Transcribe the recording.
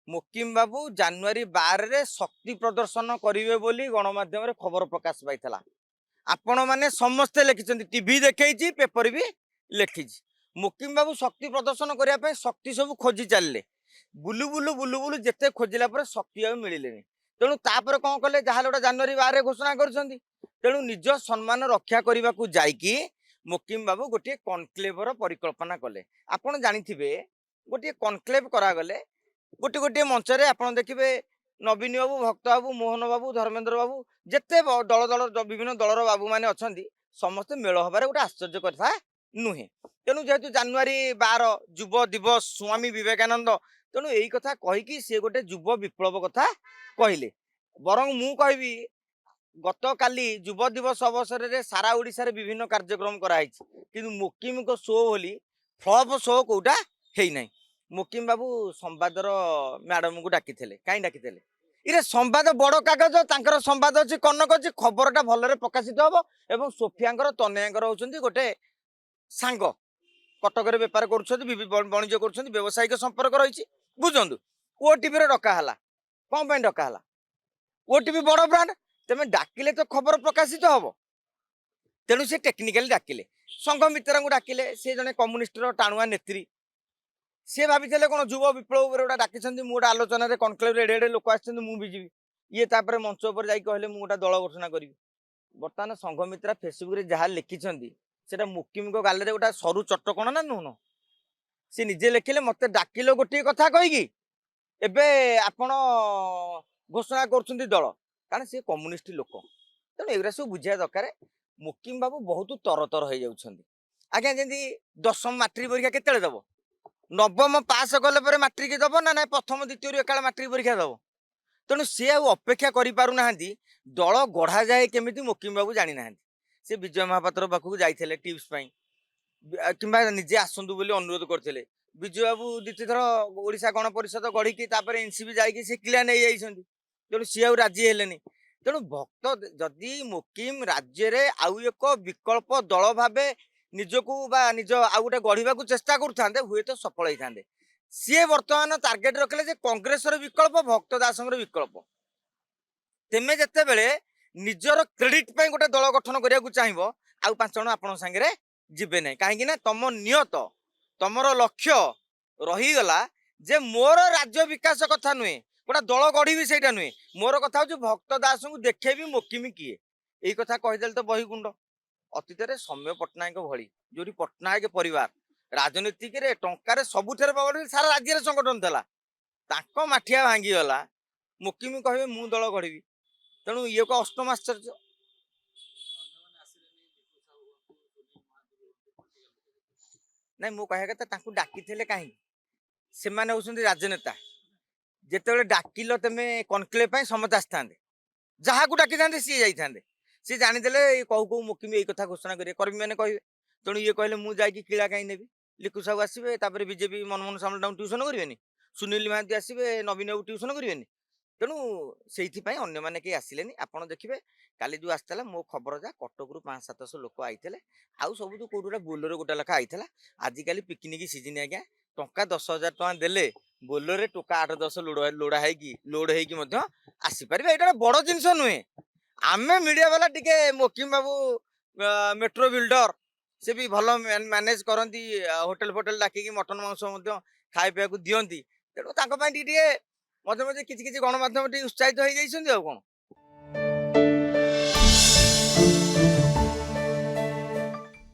मुकिम बाबू जनवरी 12 रे शक्ति प्रदर्शन करिवे बोली गणमाध्यम रे खबर प्रकाश पाइथला। आपण माने समस्ते लिखिछन्ती, टीवी देखैछि, पेपर भी लिखिछि। मुकिम बाबू शक्ति प्रदर्शन करिया पे शक्ति सब खोजी चलले। बुलु बुलु बुलु बुलु जेते खोजिला पर शक्ति आ मिलिलेनी। तेणु तापर कोन कले जहा लोटा जनवरी 12 रे घोषणा करछन्ती। तेणु निज सम्मान रक्षा करबा को जाईकी मुकिम बाबू गोटे कॉन्क्लेवर परिकल्पना कले। आपण जानिथिबे गोटे कॉन्क्लेव करा गले गोटे गोटे मंच रे आपण देखिबे नवीन बाबू, भक्त बाबू, मोहन बाबू, धर्मेंद्र बाबू जेते दल दल विभिन्न दलर बाबू माने अछंती समस्त मेल हबारे गोटे आश्चर्य कथा नुहे। तेणु जेहेतु जनवरी 12 युव दिवस स्वामी विवेकानंद, तेणु यही कथा कहीकि सी गोटे युव विप्लव कथा कहले। बरं मु कहबी गत काली युव दिवस अवसर रे सारा ओडिशा रे विभिन्न कार्यक्रम कराई, किंतु मुकिम को शो बोली फ्लॉप शो कोटा हेई नाही। मुकिम बाबू संवादर मैडम को डाकी कहीं डाकी इरे संवाद बड़ कागज तांकर संवाद अच्छी कनक अच्छी खबरटा भलरे प्रकाशित हम। एवं सोफिया तनयार होती गोटे सांग कटक बेपार कर व्यवसायिक संपर्क रही बुझु ओटीवी डकाला कौन डकाला ओटीवी बड़ ब्रांड तेज डाकिले तो खबर प्रकाशित हम। तेणु से टेक्निकाली डाकिले संघ मित्र को डाकिले सी जने कम्युनिस्टर टाणुआ नेत्री सी भाई कौन युव विप्लव गोटे डाकी मुझे आलोचन कनक्लेव एडे एडे लोक आसबी ये मंच पर जाकि कहले मुझे गोटे दल घोषणा करी। बर्तमान संघ मित्रा फेसबुक रे जहाँ लिखिं से मुकिम गाल गोटे सरु चटकण ना नुहन सी निजे लिखिले मत डाकिल गोटे कथा कहीकि एबे आपण घोषणा कर दल कारण सी कम्युनिस्ट लोक। तेणु एगुरा सब बुझा दरकार। मुकिम बाबू बहुत तरतर हो जाउछंती। आज्ञा जमी 10वीं मैट्रिक परीक्षा केते दब नवम पास कले पर मैट्रिक दब ना ना प्रथम द्वितीय एकाल मैट्रिक परीक्षा दब। तेणु सी अपेक्षा करें दल गढ़ा जाए केमी मुकिम बाबू जानी ना सी विजय महापात्र पाखक जाते टिप्स कि निजे आसतु बोली अनुरोध करते। विजय बाबू द्वितीय थर ओडिशा गण परिषद गढ़ी एनसीबी जाकि से क्लियर नहीं जाइए। तेणु सी आ राजी हेलेनी। तेणु भक्त जदि मुकिम राज्य रे आउ एक विकल्प दल भावे निजकू निज आउ गोटे गढ़ा चेष्टा करते हुए तो सफल होते। सी बर्तमान टार्गेट रखिले कांग्रेस विकल्प भक्त दास विकल्प तेमे जिते बड़े निजर क्रेडिट पे गोटे दल गठन करने चाहिए आउ 5 जन आपण सागे जीवे ना कहीं तुम नियत तुमर लक्ष्य रहीगला जे मोर राज्य विकास कथा नुहे गोटे दल गढ़ी से नुहे मोर कथा हूँ भक्त दास को देखेबी मुकिम किए यही कथा कहीदे तो बहीकुंड। अतीत सौम्य पट्टनायक भली जो पट्टनायक परिवार राजनीतिक टंकार सबुठे सारा राज्य संगठन था माठिया भांगीगला मुकिम कहे मु दल गढ़ी। तेणु ये को अष्टम आश्चर्य। नहीं मु कह डाकी कहीं से राजनेता जिते डाकिल तुम कनक्लेव समस्त आसता जहाँ को डाकी था सी जाते सी जानीदे कहू कहू मुकिम यही कथा घोषणा करेंगे कर्मी मैंने कहे। तेणु ये कहले मुझे किला कहीं नेबी लिखु साहू आसवे बीजेपी मनमोहन सामल ट्यूशन करेंगे सुनील महांती आसवे नवीन बाबू ट्यूशन करेंगे। तेणु से अन्य कहीं आसिले आपड़ देखिए काली जो आसाला मो खबर जा कटक रु 500-700 लोक आईते आउ सब तो कौट गोटे बोलोर गोटे लेखा आईला। आजिकल पिकनिक सीजन आज्ञा टंका 10,000 टका देले बोलोरे टोका 8-10 लोड होगी आसीपर ये बड़ जिनस नुहे। आमे मीडिया वाला टिके मुकिम बाबू मेट्रो बिल्डर से भी भल मैनेज करती होटेल फोटेल डाकिकी मटन मांस खाए पीवा दिंती। तेणु मजे मजे किसी गणमाध्यम उत्साहित हो जाइए। कौन